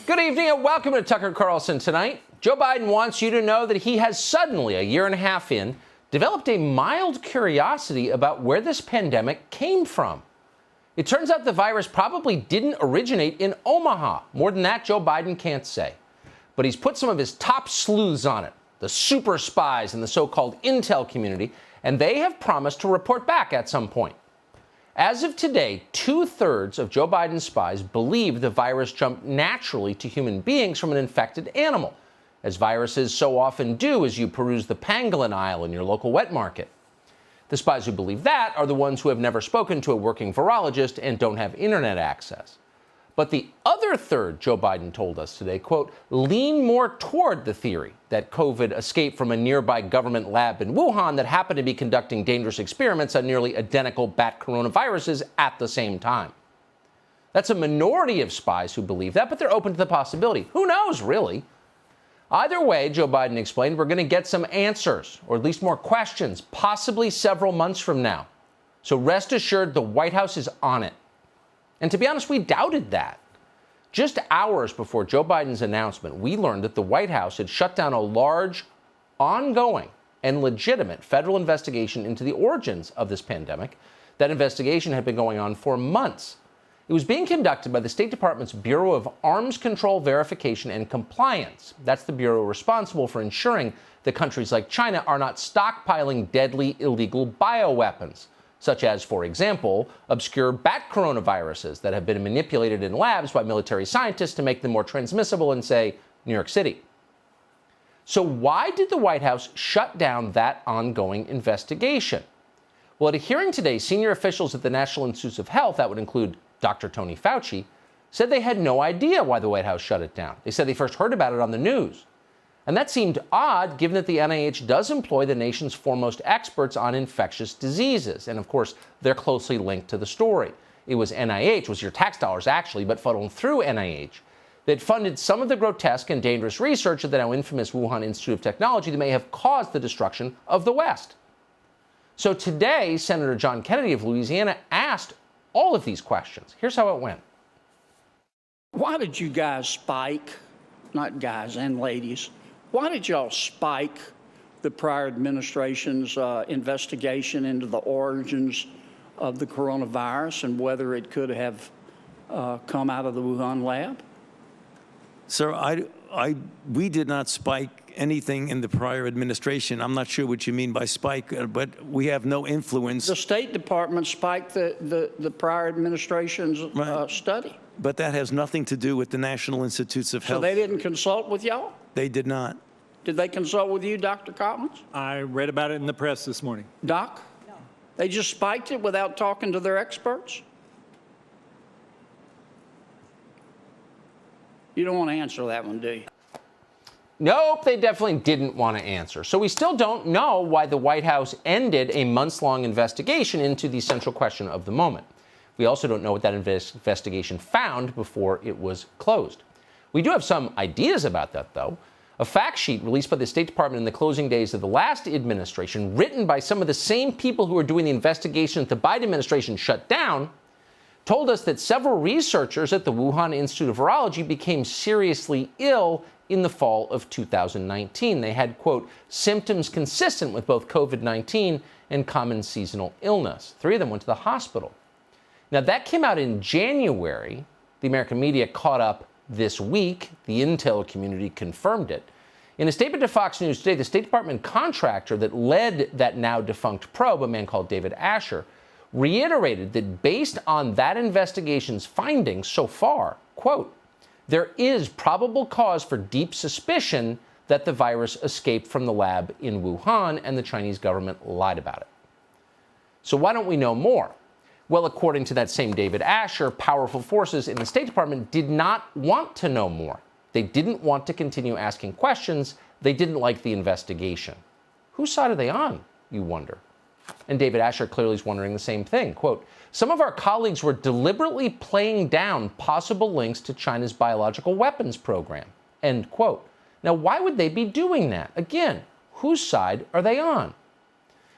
Good evening and welcome to Tucker Carlson Tonight. Joe Biden wants you to know that he has suddenly, a year and a half in, developed a mild curiosity about where this pandemic came from. It turns out the virus probably didn't originate in Omaha. More than that, Joe Biden can't say. But he's put some of his top sleuths on it, the super spies in the so-called intel community, and they have promised to report back at some point. As of today, 2/3 of Joe Biden's spies believe the virus jumped naturally to human beings from an infected animal, as viruses so often do as you peruse the pangolin aisle in your local wet market. The spies who believe that are the ones who have never spoken to a working virologist and don't have internet access. But the other third, Joe Biden told us today, quote, lean more toward the theory that COVID escaped from a nearby government lab in Wuhan that happened to be conducting dangerous experiments on nearly identical bat coronaviruses at the same time. That's a minority of spies who believe that, but they're open to the possibility. Who knows, really? Either way, Joe Biden explained, we're going to get some answers, or at least more questions, possibly several months from now. So rest assured, the White House is on it. And to be honest, we doubted that. Just hours before Joe Biden's announcement, we learned that the White House had shut down a large, ongoing, and legitimate federal investigation into the origins of this pandemic. That investigation had been going on for months. It was being conducted by the State Department's Bureau of Arms Control Verification and Compliance. That's the bureau responsible for ensuring that countries like China are not stockpiling deadly illegal bioweapons, such as, for example, obscure bat coronaviruses that have been manipulated in labs by military scientists to make them more transmissible in, say, New York City. So why did the White House shut down that ongoing investigation? Well, at a hearing today, senior officials at the National Institutes of Health, that would include Dr. Tony Fauci, said they had no idea why the White House shut it down. They said they first heard about it on the news. And that seemed odd, given that the NIH does employ the nation's foremost experts on infectious diseases. And of course, they're closely linked to the story. It was NIH, was your tax dollars actually, but funneled through NIH, that funded some of the grotesque and dangerous research at the now infamous Wuhan Institute of Technology that may have caused the destruction of the West. So today, Senator John Kennedy of Louisiana asked all of these questions. Here's how it went. Why did you guys spike, not guys and ladies, why did y'all spike the prior administration's investigation into the origins of the coronavirus and whether it could have come out of the Wuhan lab? Sir, we did not spike anything in the prior administration. I'm not sure what you mean by spike, but we have no influence. The State Department spiked the prior administration's study. But that has nothing to do with the National Institutes of Health. So they didn't consult with y'all? They did not. Did they consult with you, Dr. Collins? I read about it in the press this morning. Doc? No. They just spiked it without talking to their experts? You don't want to answer that one, do you? Nope, they definitely didn't want to answer. So we still don't know why the White House ended a months-long investigation into the central question of the moment. We also don't know what that investigation found before it was closed. We do have some ideas about that, though. A fact sheet released by the State Department in the closing days of the last administration, written by some of the same people who were doing the investigation that the Biden administration shut down, told us that several researchers at the Wuhan Institute of Virology became seriously ill in the fall of 2019. They had, quote, symptoms consistent with both COVID-19 and common seasonal illness. 3 of them went to the hospital. Now, that came out in January. The American media caught up this week. The intel community confirmed it. In a statement to Fox News today, the State Department contractor that led that now defunct probe, a man called David Asher, reiterated that based on that investigation's findings so far, quote, there is probable cause for deep suspicion that the virus escaped from the lab in Wuhan and the Chinese government lied about it. So why don't we know more? Well, according to that same David Asher, powerful forces in the State Department did not want to know more. They didn't want to continue asking questions. They didn't like the investigation. Whose side are they on, you wonder? And David Asher clearly is wondering the same thing. Quote, some of our colleagues were deliberately playing down possible links to China's biological weapons program, end quote. Now, why would they be doing that? Again, whose side are they on?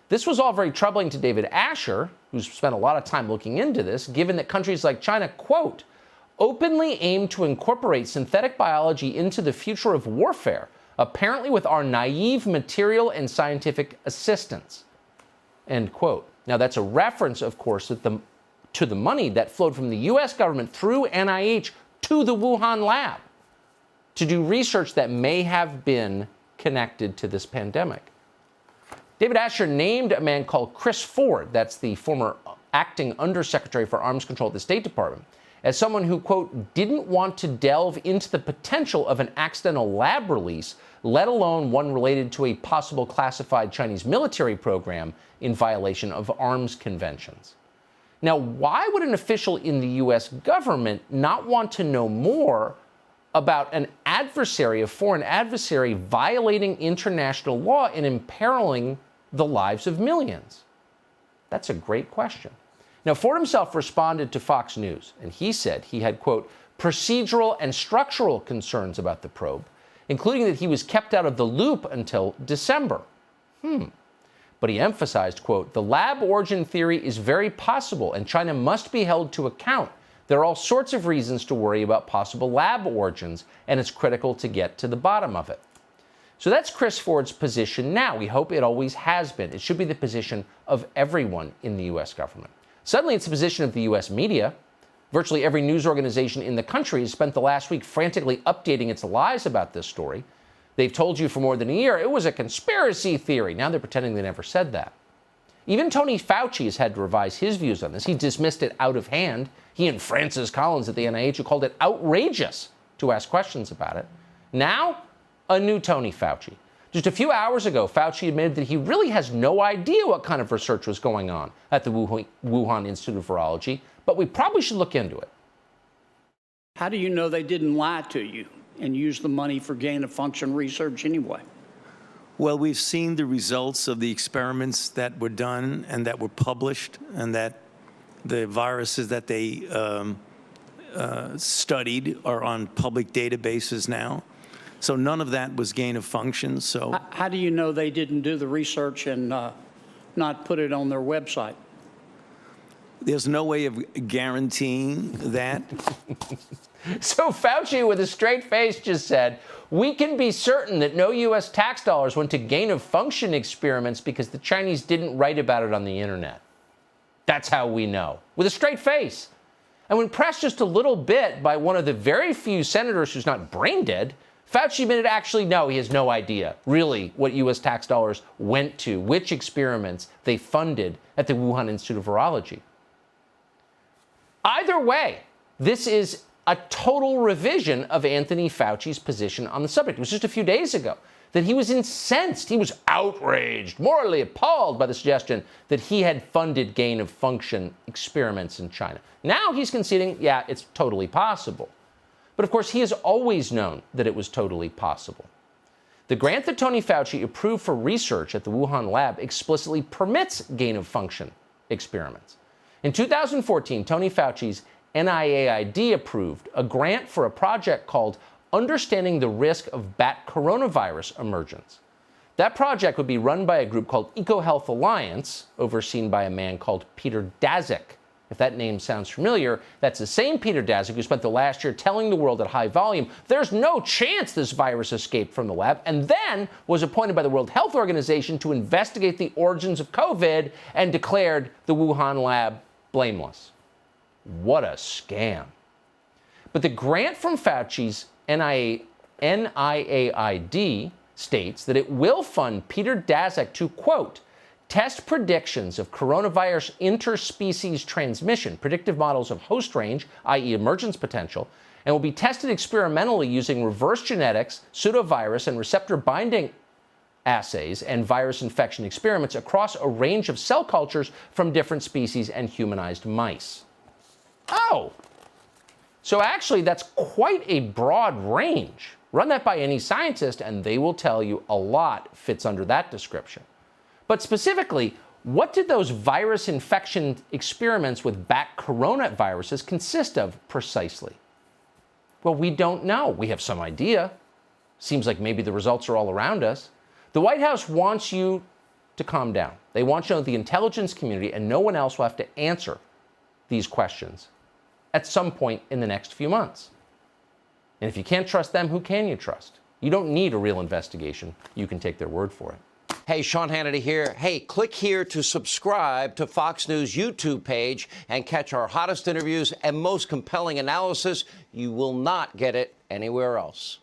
This was all very troubling to David Asher, who's spent a lot of time looking into this, given that countries like China, quote, openly aim to incorporate synthetic biology into the future of warfare, apparently with our naive material and scientific assistance. End quote. Now, that's a reference, of course, to the money that flowed from the U.S. government through NIH to the Wuhan lab to do research that may have been connected to this pandemic. David Asher named a man called Chris Ford, that's the former acting undersecretary for arms control at the State Department, as someone who, quote, didn't want to delve into the potential of an accidental lab release, let alone one related to a possible classified Chinese military program in violation of arms conventions. Now, why would an official in the U.S. government not want to know more about an adversary, a foreign adversary, violating international law and imperiling the lives of millions? That's a great question. Now, Ford himself responded to Fox News, and he said he had, quote, procedural and structural concerns about the probe, including that he was kept out of the loop until December. But he emphasized, quote, the lab origin theory is very possible, and China must be held to account. There are all sorts of reasons to worry about possible lab origins, and it's critical to get to the bottom of it. So that's Chris Ford's position now. We hope it always has been. It should be the position of everyone in the U.S. government. Suddenly, it's the position of the U.S. media. Virtually every news organization in the country has spent the last week frantically updating its lies about this story. They've told you for more than a year it was a conspiracy theory. Now they're pretending they never said that. Even Tony Fauci has had to revise his views on this. He dismissed it out of hand. He and Francis Collins at the NIH, who called it outrageous to ask questions about it. Now, a new Tony Fauci. Just a few hours ago, Fauci admitted that he really has no idea what kind of research was going on at the Wuhan Institute of Virology, but we probably should look into it. How do you know they didn't lie to you and use the money for gain-of-function research anyway? Well, we've seen the results of the experiments that were done and that were published, and that the viruses that they studied are on public databases now. So none of that was gain of function. So How do you know they didn't do the research and not put it on their website? there's no way of guaranteeing that. So Fauci, with a straight face, just said, we can be certain that no U.S. tax dollars went to gain-of-function experiments because the Chinese didn't write about it on the internet. That's how we know, with a straight face. And when pressed just a little bit by one of the very few senators who's not brain dead, Fauci admitted actually, no, he has no idea really what U.S. tax dollars went to, which experiments they funded at the Wuhan Institute of Virology. Either way, this is a total revision of Anthony Fauci's position on the subject. It was just a few days ago that he was incensed, he was outraged, morally appalled by the suggestion that he had funded gain-of-function experiments in China. Now he's conceding, yeah, it's totally possible. But of course, he has always known that it was totally possible. The grant that Tony Fauci approved for research at the Wuhan lab explicitly permits gain-of-function experiments. In 2014, Tony Fauci's NIAID approved a grant for a project called Understanding the Risk of Bat Coronavirus Emergence. That project would be run by a group called EcoHealth Alliance, overseen by a man called Peter Daszak. If that name sounds familiar, that's the same Peter Daszak who spent the last year telling the world at high volume there's no chance this virus escaped from the lab, and then was appointed by the World Health Organization to investigate the origins of COVID and declared the Wuhan lab blameless. What a scam. But the grant from Fauci's NIAID states that it will fund Peter Daszak to, quote, test predictions of coronavirus interspecies transmission, predictive models of host range, i.e. emergence potential, and will be tested experimentally using reverse genetics, pseudovirus, and receptor binding assays and virus infection experiments across a range of cell cultures from different species and humanized mice. Oh, so actually that's quite a broad range. Run that by any scientist and they will tell you a lot fits under that description. But specifically, what did those virus infection experiments with bat coronaviruses consist of precisely? Well, we don't know. We have some idea. Seems like maybe the results are all around us. The White House wants you to calm down. They want you to know the intelligence community and no one else will have to answer these questions at some point in the next few months. And if you can't trust them, who can you trust? You don't need a real investigation. You can take their word for it. Hey, Sean Hannity here. Hey, click here to subscribe to Fox News YouTube page and catch our hottest interviews and most compelling analysis. You will not get it anywhere else.